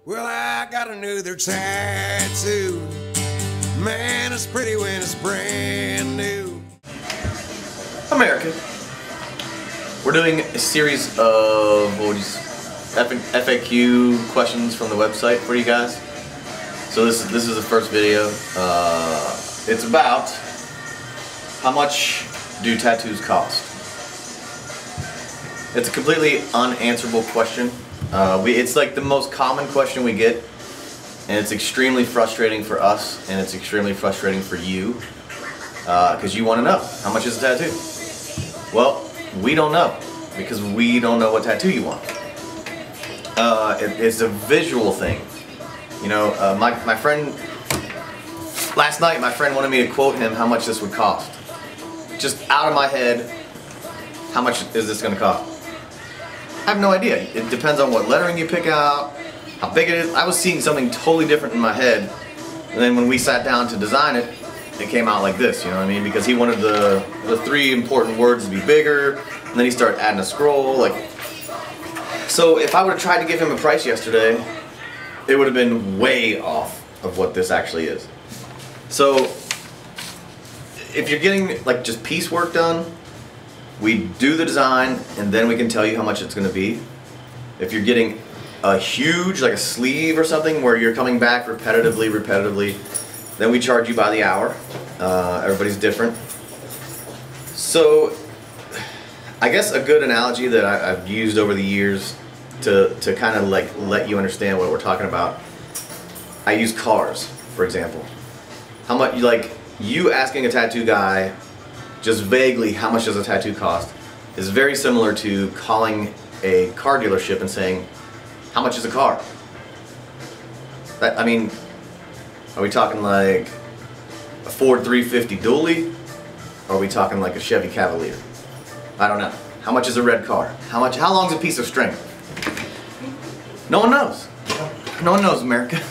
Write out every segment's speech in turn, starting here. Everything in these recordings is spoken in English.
Well, I got another tattoo. Man, it's pretty when it's brand new. America. We're doing a series of FAQ questions from the website for you guys. So this is the first video. It's about how much do tattoos cost? It's a completely unanswerable question. It's like the most common question we get, and it's extremely frustrating for us, and it's extremely frustrating for you, because you want to know, how much is a tattoo? Well, we don't know, because we don't know what tattoo you want. It's a visual thing. You know, my friend, last night my friend wanted me to quote him how much this would cost. Just out of my head, how much is this going to cost? I have no idea. It depends on what lettering you pick out, how big it is. I was seeing something totally different in my head, and then when we sat down to design it, it came out like this, you know what I mean? Because he wanted the three important words to be bigger, and then he started adding a scroll. So if I would have tried to give him a price yesterday, it would have been way off of what this actually is. So if you're getting like just piecework done, we do the design and then we can tell you how much it's going to be. If you're getting a huge, like a sleeve or something where you're coming back repetitively, then we charge you by the hour. Everybody's different. So I guess a good analogy that I've used over the years to kind of like let you understand what we're talking about, I use cars, for example. How much, like you asking a tattoo guy just vaguely how much does a tattoo cost is very similar to calling a car dealership and saying, how much is a car? I mean, are we talking like a Ford 350 dually? Or are we talking like a Chevy Cavalier? I don't know. How much is a red car? How long is a piece of string? No one knows. No one knows, America.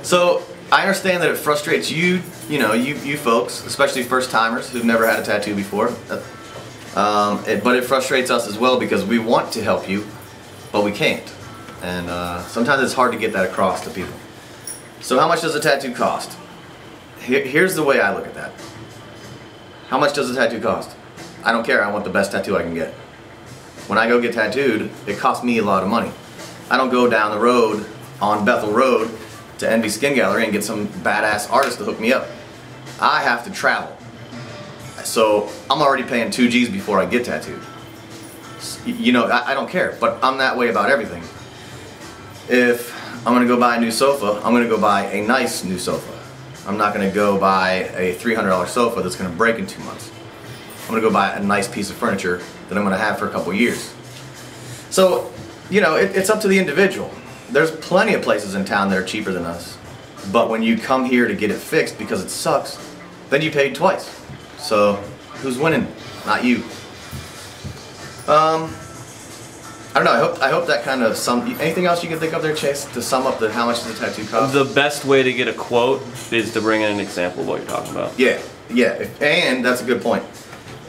So I understand that it frustrates you, you folks, especially first timers who've never had a tattoo before. But it frustrates us as well because we want to help you, but we can't. And sometimes it's hard to get that across to people. So how much does a tattoo cost? Here's the way I look at that. How much does a tattoo cost? I don't care, I want the best tattoo I can get. When I go get tattooed, it costs me a lot of money. I don't go down the road on Bethel Road to Envy Skin Gallery and get some badass artist to hook me up. I have to travel. So I'm already paying 2 G's before I get tattooed. You know, I don't care, but I'm that way about everything. If I'm gonna go buy a new sofa, I'm gonna go buy a nice new sofa. I'm not gonna go buy a $300 sofa that's gonna break in 2 months. I'm gonna go buy a nice piece of furniture that I'm gonna have for a couple years. So, you know, it's up to the individual. There's plenty of places in town that are cheaper than us, but when you come here to get it fixed because it sucks, then you paid twice. So who's winning? Not you. I don't know. I hope that kind of anything else you can think of there, Chase, to sum up how much does a tattoo cost? The best way to get a quote is to bring in an example of what you're talking about. Yeah, and that's a good point.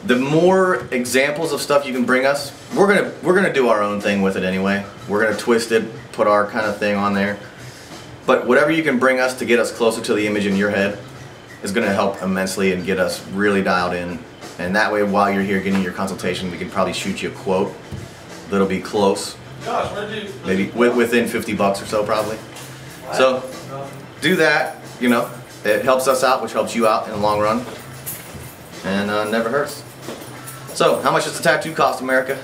The more examples of stuff you can bring us, we're gonna do our own thing with it anyway. We're gonna twist it, put our kind of thing on there. But whatever you can bring us to get us closer to the image in your head is gonna help immensely and get us really dialed in. And that way, while you're here getting your consultation, we can probably shoot you a quote that'll be close. Maybe within 50 bucks or so, probably. So do that. You know, it helps us out, which helps you out in the long run, and never hurts. So, how much does a tattoo cost, America?